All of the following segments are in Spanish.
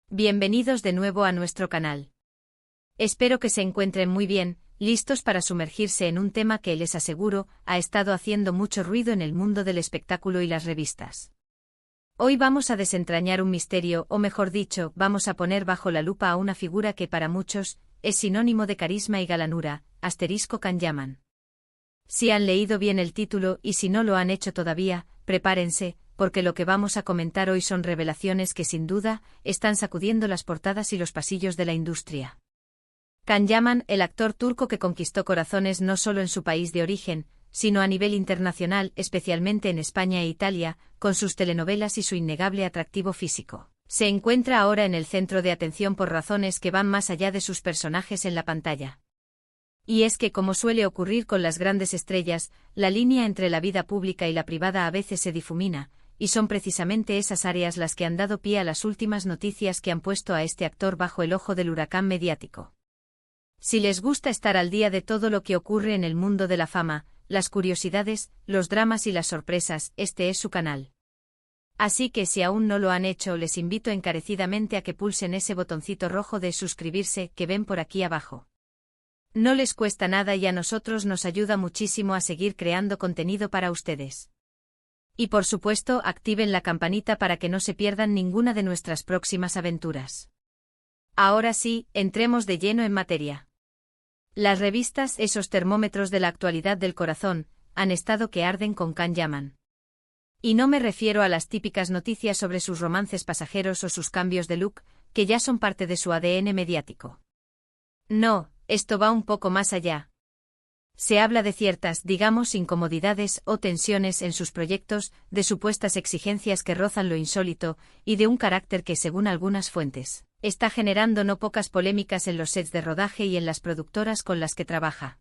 Bienvenidos de nuevo a nuestro canal. Espero que se encuentren muy bien, listos para sumergirse en un tema que, les aseguro, ha estado haciendo mucho ruido en el mundo del espectáculo y las revistas. Hoy vamos a desentrañar un misterio, o mejor dicho, vamos a poner bajo la lupa a una figura que para muchos es sinónimo de carisma y galanura, Can Yaman. Si han leído bien el título y si no lo han hecho todavía, prepárense, porque lo que vamos a comentar hoy son revelaciones que sin duda están sacudiendo las portadas y los pasillos de la industria. Can Yaman, el actor turco que conquistó corazones no solo en su país de origen, sino a nivel internacional, especialmente en España e Italia, con sus telenovelas y su innegable atractivo físico, se encuentra ahora en el centro de atención por razones que van más allá de sus personajes en la pantalla. Y es que, como suele ocurrir con las grandes estrellas, la línea entre la vida pública y la privada a veces se difumina, y son precisamente esas áreas las que han dado pie a las últimas noticias que han puesto a este actor bajo el ojo del huracán mediático. Si les gusta estar al día de todo lo que ocurre en el mundo de la fama, las curiosidades, los dramas y las sorpresas, este es su canal. Así que si aún no lo han hecho, les invito encarecidamente a que pulsen ese botoncito rojo de suscribirse que ven por aquí abajo. No les cuesta nada y a nosotros nos ayuda muchísimo a seguir creando contenido para ustedes. Y por supuesto, activen la campanita para que no se pierdan ninguna de nuestras próximas aventuras. Ahora sí, entremos de lleno en materia. Las revistas, esos termómetros de la actualidad del corazón, han estado que arden con Can Yaman. Y no me refiero a las típicas noticias sobre sus romances pasajeros o sus cambios de look, que ya son parte de su ADN mediático. No, esto va un poco más allá. Se habla de ciertas, digamos, incomodidades o tensiones en sus proyectos, de supuestas exigencias que rozan lo insólito, y de un carácter que, según algunas fuentes, está generando no pocas polémicas en los sets de rodaje y en las productoras con las que trabaja.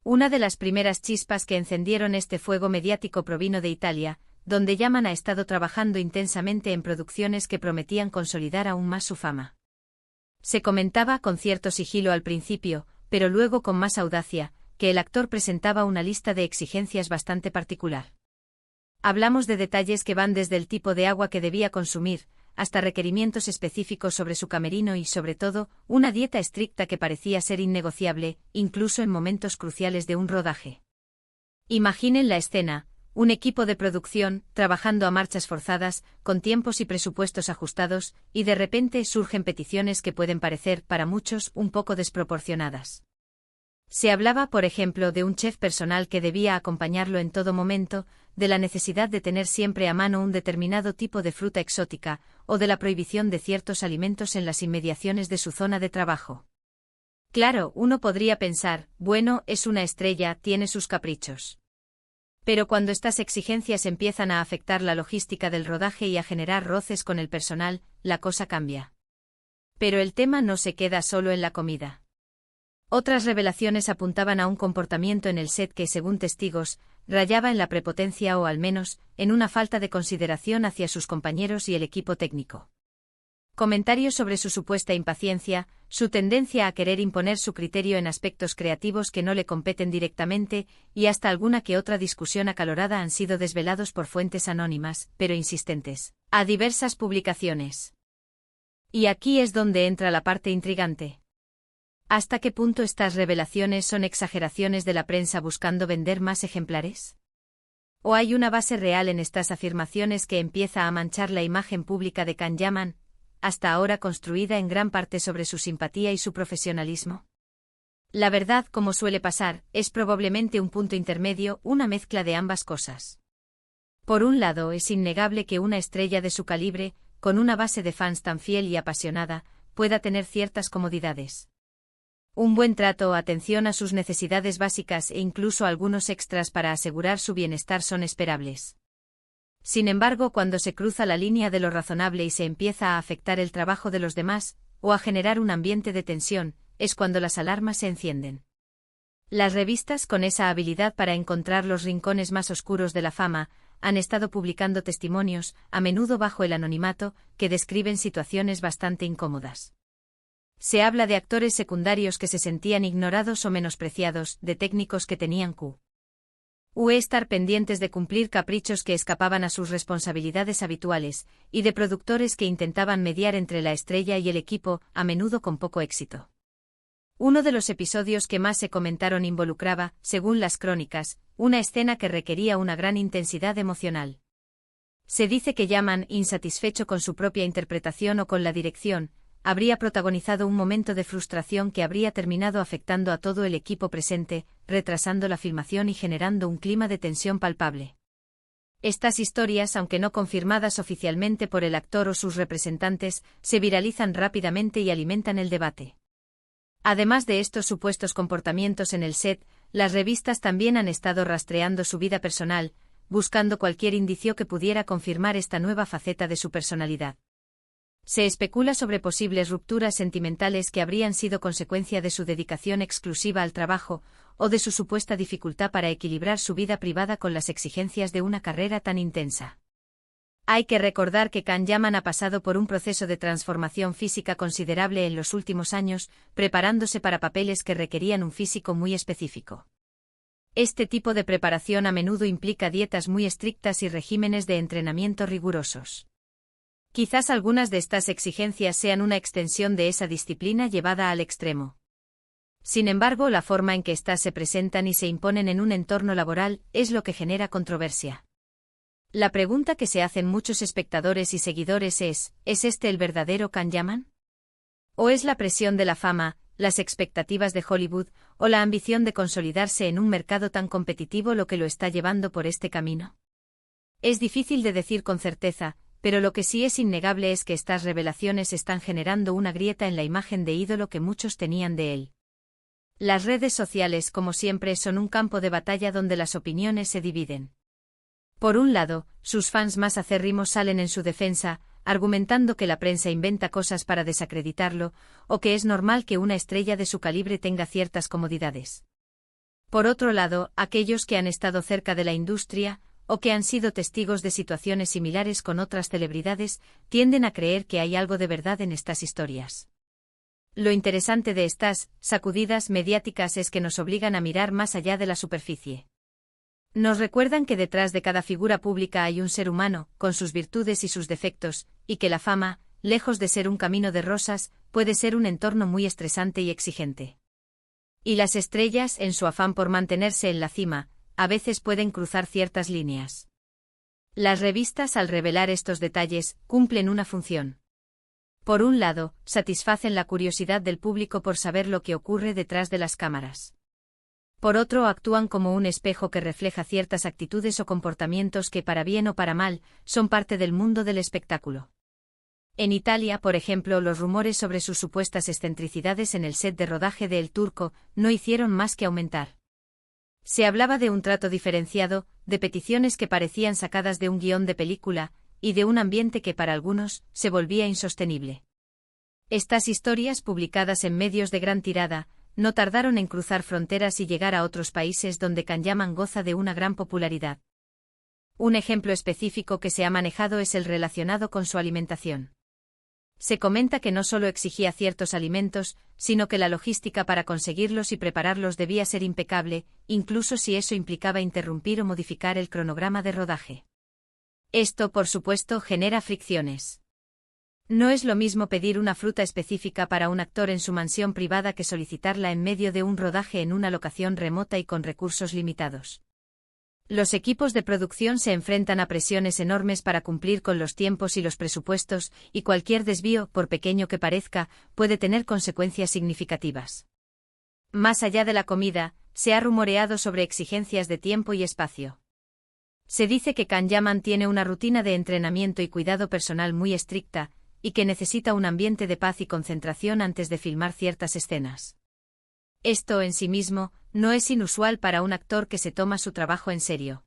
Una de las primeras chispas que encendieron este fuego mediático provino de Italia, donde Yaman ha estado trabajando intensamente en producciones que prometían consolidar aún más su fama. Se comentaba con cierto sigilo al principio, pero luego con más audacia, que el actor presentaba una lista de exigencias bastante particular. Hablamos de detalles que van desde el tipo de agua que debía consumir, hasta requerimientos específicos sobre su camerino y, sobre todo, una dieta estricta que parecía ser innegociable, incluso en momentos cruciales de un rodaje. Imaginen la escena: un equipo de producción, trabajando a marchas forzadas, con tiempos y presupuestos ajustados, y de repente surgen peticiones que pueden parecer, para muchos, un poco desproporcionadas. Se hablaba, por ejemplo, de un chef personal que debía acompañarlo en todo momento, de la necesidad de tener siempre a mano un determinado tipo de fruta exótica, o de la prohibición de ciertos alimentos en las inmediaciones de su zona de trabajo. Claro, uno podría pensar, bueno, es una estrella, tiene sus caprichos. Pero cuando estas exigencias empiezan a afectar la logística del rodaje y a generar roces con el personal, la cosa cambia. Pero el tema no se queda solo en la comida. Otras revelaciones apuntaban a un comportamiento en el set que, según testigos, rayaba en la prepotencia o al menos, en una falta de consideración hacia sus compañeros y el equipo técnico. Comentarios sobre su supuesta impaciencia, su tendencia a querer imponer su criterio en aspectos creativos que no le competen directamente, y hasta alguna que otra discusión acalorada han sido desvelados por fuentes anónimas, pero insistentes, a diversas publicaciones. Y aquí es donde entra la parte intrigante. ¿Hasta qué punto estas revelaciones son exageraciones de la prensa buscando vender más ejemplares? ¿O hay una base real en estas afirmaciones que empieza a manchar la imagen pública de Can Yaman, hasta ahora construida en gran parte sobre su simpatía y su profesionalismo? La verdad, como suele pasar, es probablemente un punto intermedio, una mezcla de ambas cosas. Por un lado, es innegable que una estrella de su calibre, con una base de fans tan fiel y apasionada, pueda tener ciertas comodidades. Un buen trato o atención a sus necesidades básicas e incluso algunos extras para asegurar su bienestar son esperables. Sin embargo, cuando se cruza la línea de lo razonable y se empieza a afectar el trabajo de los demás, o a generar un ambiente de tensión, es cuando las alarmas se encienden. Las revistas, con esa habilidad para encontrar los rincones más oscuros de la fama, han estado publicando testimonios, a menudo bajo el anonimato, que describen situaciones bastante incómodas. Se habla de actores secundarios que se sentían ignorados o menospreciados, de técnicos que tenían estar pendientes de cumplir caprichos que escapaban a sus responsabilidades habituales, y de productores que intentaban mediar entre la estrella y el equipo, a menudo con poco éxito. Uno de los episodios que más se comentaron involucraba, según las crónicas, una escena que requería una gran intensidad emocional. Se dice que Yaman, insatisfecho con su propia interpretación o con la dirección, habría protagonizado un momento de frustración que habría terminado afectando a todo el equipo presente, retrasando la filmación y generando un clima de tensión palpable. Estas historias, aunque no confirmadas oficialmente por el actor o sus representantes, se viralizan rápidamente y alimentan el debate. Además de estos supuestos comportamientos en el set, las revistas también han estado rastreando su vida personal, buscando cualquier indicio que pudiera confirmar esta nueva faceta de su personalidad. Se especula sobre posibles rupturas sentimentales que habrían sido consecuencia de su dedicación exclusiva al trabajo, o de su supuesta dificultad para equilibrar su vida privada con las exigencias de una carrera tan intensa. Hay que recordar que Can Yaman ha pasado por un proceso de transformación física considerable en los últimos años, preparándose para papeles que requerían un físico muy específico. Este tipo de preparación a menudo implica dietas muy estrictas y regímenes de entrenamiento rigurosos. Quizás algunas de estas exigencias sean una extensión de esa disciplina llevada al extremo. Sin embargo, la forma en que éstas se presentan y se imponen en un entorno laboral es lo que genera controversia. La pregunta que se hacen muchos espectadores y seguidores ¿es este el verdadero Can Yaman? ¿O es la presión de la fama, las expectativas de Hollywood, o la ambición de consolidarse en un mercado tan competitivo lo que lo está llevando por este camino? Es difícil de decir con certeza, pero lo que sí es innegable es que estas revelaciones están generando una grieta en la imagen de ídolo que muchos tenían de él. Las redes sociales, como siempre, son un campo de batalla donde las opiniones se dividen. Por un lado, sus fans más acérrimos salen en su defensa, argumentando que la prensa inventa cosas para desacreditarlo, o que es normal que una estrella de su calibre tenga ciertas comodidades. Por otro lado, aquellos que han estado cerca de la industria, o que han sido testigos de situaciones similares con otras celebridades, tienden a creer que hay algo de verdad en estas historias. Lo interesante de estas sacudidas mediáticas es que nos obligan a mirar más allá de la superficie. Nos recuerdan que detrás de cada figura pública hay un ser humano, con sus virtudes y sus defectos, y que la fama, lejos de ser un camino de rosas, puede ser un entorno muy estresante y exigente. Y las estrellas, en su afán por mantenerse en la cima, a veces pueden cruzar ciertas líneas. Las revistas, al revelar estos detalles, cumplen una función. Por un lado, satisfacen la curiosidad del público por saber lo que ocurre detrás de las cámaras. Por otro, actúan como un espejo que refleja ciertas actitudes o comportamientos que, para bien o para mal, son parte del mundo del espectáculo. En Italia, por ejemplo, los rumores sobre sus supuestas excentricidades en el set de rodaje de El Turco no hicieron más que aumentar. Se hablaba de un trato diferenciado, de peticiones que parecían sacadas de un guión de película, y de un ambiente que para algunos se volvía insostenible. Estas historias, publicadas en medios de gran tirada, no tardaron en cruzar fronteras y llegar a otros países donde Can Yaman goza de una gran popularidad. Un ejemplo específico que se ha manejado es el relacionado con su alimentación. Se comenta que no solo exigía ciertos alimentos, sino que la logística para conseguirlos y prepararlos debía ser impecable, incluso si eso implicaba interrumpir o modificar el cronograma de rodaje. Esto, por supuesto, genera fricciones. No es lo mismo pedir una fruta específica para un actor en su mansión privada que solicitarla en medio de un rodaje en una locación remota y con recursos limitados. Los equipos de producción se enfrentan a presiones enormes para cumplir con los tiempos y los presupuestos, y cualquier desvío, por pequeño que parezca, puede tener consecuencias significativas. Más allá de la comida, se ha rumoreado sobre exigencias de tiempo y espacio. Se dice que Can Yaman tiene una rutina de entrenamiento y cuidado personal muy estricta, y que necesita un ambiente de paz y concentración antes de filmar ciertas escenas. Esto en sí mismo no es inusual para un actor que se toma su trabajo en serio.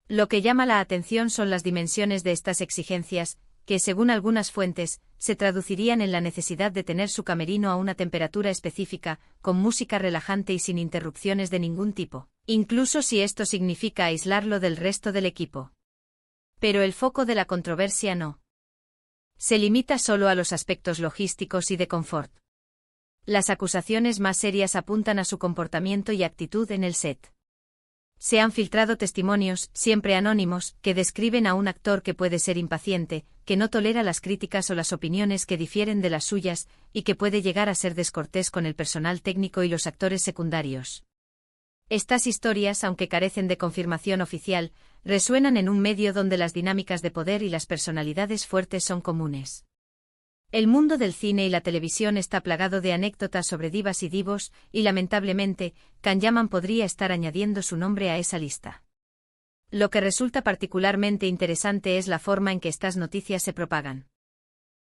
Lo que llama la atención son las dimensiones de estas exigencias, que según algunas fuentes, se traducirían en la necesidad de tener su camerino a una temperatura específica, con música relajante y sin interrupciones de ningún tipo, incluso si esto significa aislarlo del resto del equipo. Pero el foco de la controversia no se limita solo a los aspectos logísticos y de confort. Las acusaciones más serias apuntan a su comportamiento y actitud en el set. Se han filtrado testimonios, siempre anónimos, que describen a un actor que puede ser impaciente, que no tolera las críticas o las opiniones que difieren de las suyas, y que puede llegar a ser descortés con el personal técnico y los actores secundarios. Estas historias, aunque carecen de confirmación oficial, resuenan en un medio donde las dinámicas de poder y las personalidades fuertes son comunes. El mundo del cine y la televisión está plagado de anécdotas sobre divas y divos, y lamentablemente, Can Yaman podría estar añadiendo su nombre a esa lista. Lo que resulta particularmente interesante es la forma en que estas noticias se propagan.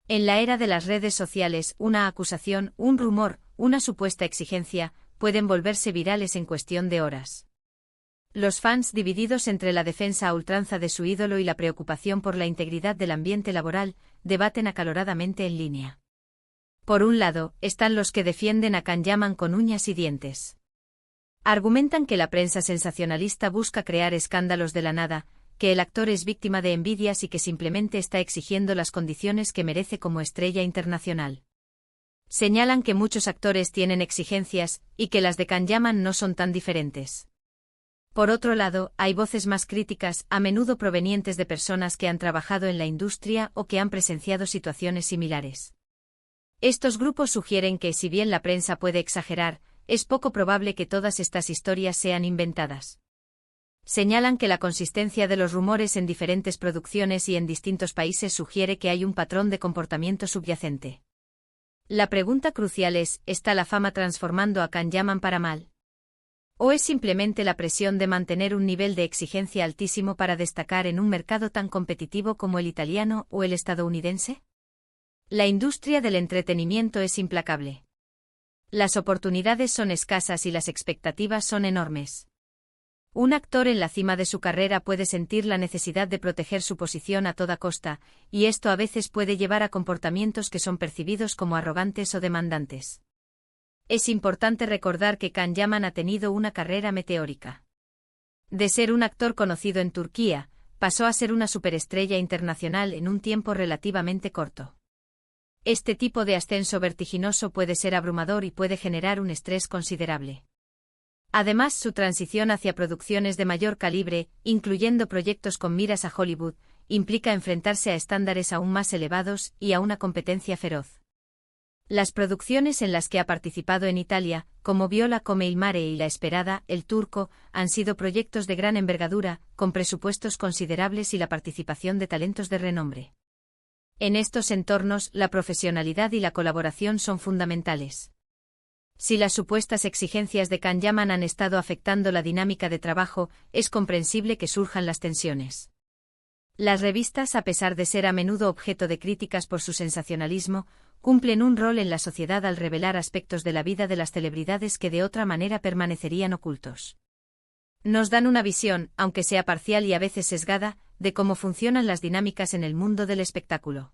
En la era de las redes sociales, una acusación, un rumor, una supuesta exigencia, pueden volverse virales en cuestión de horas. Los fans, divididos entre la defensa a ultranza de su ídolo y la preocupación por la integridad del ambiente laboral, debaten acaloradamente en línea. Por un lado, están los que defienden a Can Yaman con uñas y dientes. Argumentan que la prensa sensacionalista busca crear escándalos de la nada, que el actor es víctima de envidias y que simplemente está exigiendo las condiciones que merece como estrella internacional. Señalan que muchos actores tienen exigencias, y que las de Can Yaman no son tan diferentes. Por otro lado, hay voces más críticas, a menudo provenientes de personas que han trabajado en la industria o que han presenciado situaciones similares. Estos grupos sugieren que, si bien la prensa puede exagerar, es poco probable que todas estas historias sean inventadas. Señalan que la consistencia de los rumores en diferentes producciones y en distintos países sugiere que hay un patrón de comportamiento subyacente. La pregunta crucial es, ¿está la fama transformando a Can Yaman para mal? ¿O es simplemente la presión de mantener un nivel de exigencia altísimo para destacar en un mercado tan competitivo como el italiano o el estadounidense? La industria del entretenimiento es implacable. Las oportunidades son escasas y las expectativas son enormes. Un actor en la cima de su carrera puede sentir la necesidad de proteger su posición a toda costa, y esto a veces puede llevar a comportamientos que son percibidos como arrogantes o demandantes. Es importante recordar que Can Yaman ha tenido una carrera meteórica. De ser un actor conocido en Turquía, pasó a ser una superestrella internacional en un tiempo relativamente corto. Este tipo de ascenso vertiginoso puede ser abrumador y puede generar un estrés considerable. Además, su transición hacia producciones de mayor calibre, incluyendo proyectos con miras a Hollywood, implica enfrentarse a estándares aún más elevados y a una competencia feroz. Las producciones en las que ha participado en Italia, como Viola come il mare y La Esperada, El Turco, han sido proyectos de gran envergadura, con presupuestos considerables y la participación de talentos de renombre. En estos entornos, la profesionalidad y la colaboración son fundamentales. Si las supuestas exigencias de Can Yaman han estado afectando la dinámica de trabajo, es comprensible que surjan las tensiones. Las revistas, a pesar de ser a menudo objeto de críticas por su sensacionalismo, cumplen un rol en la sociedad al revelar aspectos de la vida de las celebridades que de otra manera permanecerían ocultos. Nos dan una visión, aunque sea parcial y a veces sesgada, de cómo funcionan las dinámicas en el mundo del espectáculo.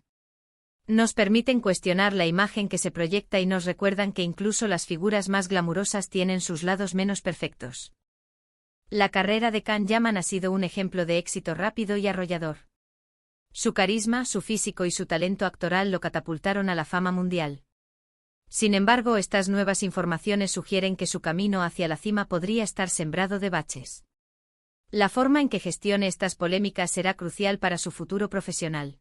Nos permiten cuestionar la imagen que se proyecta y nos recuerdan que incluso las figuras más glamurosas tienen sus lados menos perfectos. La carrera de Can Yaman ha sido un ejemplo de éxito rápido y arrollador. Su carisma, su físico y su talento actoral lo catapultaron a la fama mundial. Sin embargo, estas nuevas informaciones sugieren que su camino hacia la cima podría estar sembrado de baches. La forma en que gestione estas polémicas será crucial para su futuro profesional.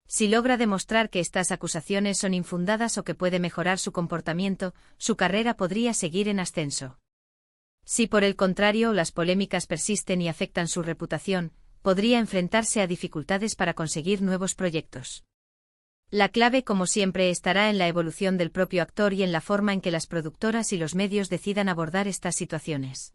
Si logra demostrar que estas acusaciones son infundadas o que puede mejorar su comportamiento, su carrera podría seguir en ascenso. Si por el contrario las polémicas persisten y afectan su reputación, podría enfrentarse a dificultades para conseguir nuevos proyectos. La clave, como siempre, estará en la evolución del propio actor y en la forma en que las productoras y los medios decidan abordar estas situaciones.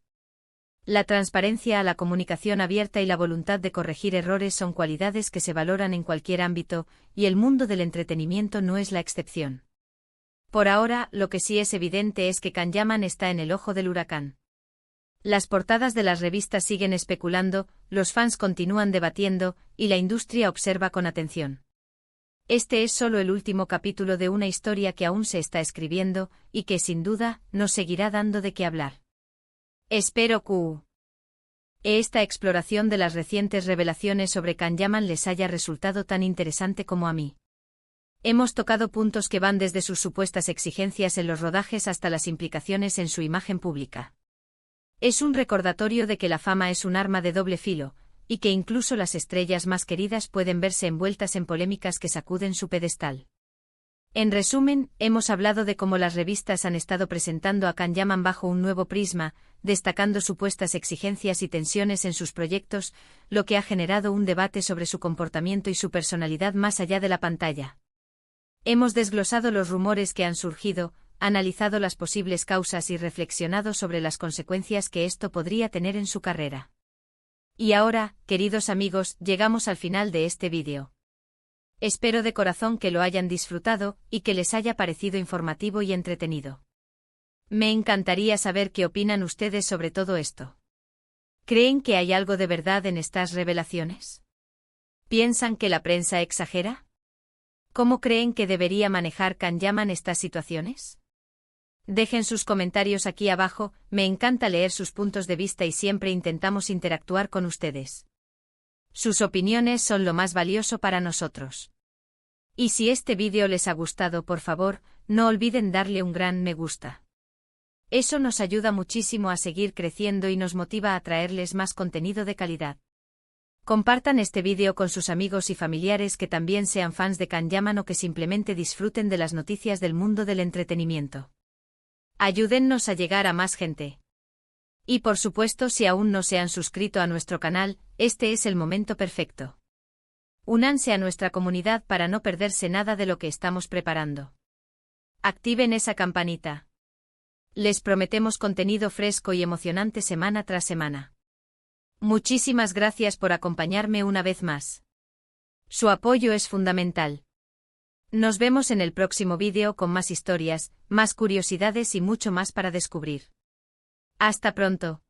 La transparencia, la comunicación abierta y la voluntad de corregir errores son cualidades que se valoran en cualquier ámbito, y el mundo del entretenimiento no es la excepción. Por ahora, lo que sí es evidente es que Can Yaman está en el ojo del huracán. Las portadas de las revistas siguen especulando, los fans continúan debatiendo, y la industria observa con atención. Este es solo el último capítulo de una historia que aún se está escribiendo, y que sin duda, nos seguirá dando de qué hablar. Espero que esta exploración de las recientes revelaciones sobre Can Yaman les haya resultado tan interesante como a mí. Hemos tocado puntos que van desde sus supuestas exigencias en los rodajes hasta las implicaciones en su imagen pública. Es un recordatorio de que la fama es un arma de doble filo, y que incluso las estrellas más queridas pueden verse envueltas en polémicas que sacuden su pedestal. En resumen, hemos hablado de cómo las revistas han estado presentando a Can Yaman bajo un nuevo prisma, destacando supuestas exigencias y tensiones en sus proyectos, lo que ha generado un debate sobre su comportamiento y su personalidad más allá de la pantalla. Hemos desglosado los rumores que han surgido, analizado las posibles causas y reflexionado sobre las consecuencias que esto podría tener en su carrera. Y ahora, queridos amigos, llegamos al final de este vídeo. Espero de corazón que lo hayan disfrutado y que les haya parecido informativo y entretenido. Me encantaría saber qué opinan ustedes sobre todo esto. ¿Creen que hay algo de verdad en estas revelaciones? ¿Piensan que la prensa exagera? ¿Cómo creen que debería manejar Can Yaman estas situaciones? Dejen sus comentarios aquí abajo, me encanta leer sus puntos de vista y siempre intentamos interactuar con ustedes. Sus opiniones son lo más valioso para nosotros. Y si este vídeo les ha gustado, por favor, no olviden darle un gran me gusta. Eso nos ayuda muchísimo a seguir creciendo y nos motiva a traerles más contenido de calidad. Compartan este vídeo con sus amigos y familiares que también sean fans de Can Yaman o que simplemente disfruten de las noticias del mundo del entretenimiento. Ayúdennos a llegar a más gente. Y por supuesto, si aún no se han suscrito a nuestro canal, este es el momento perfecto. Únanse a nuestra comunidad para no perderse nada de lo que estamos preparando. Activen esa campanita. Les prometemos contenido fresco y emocionante semana tras semana. Muchísimas gracias por acompañarme una vez más. Su apoyo es fundamental. Nos vemos en el próximo vídeo con más historias, más curiosidades y mucho más para descubrir. Hasta pronto.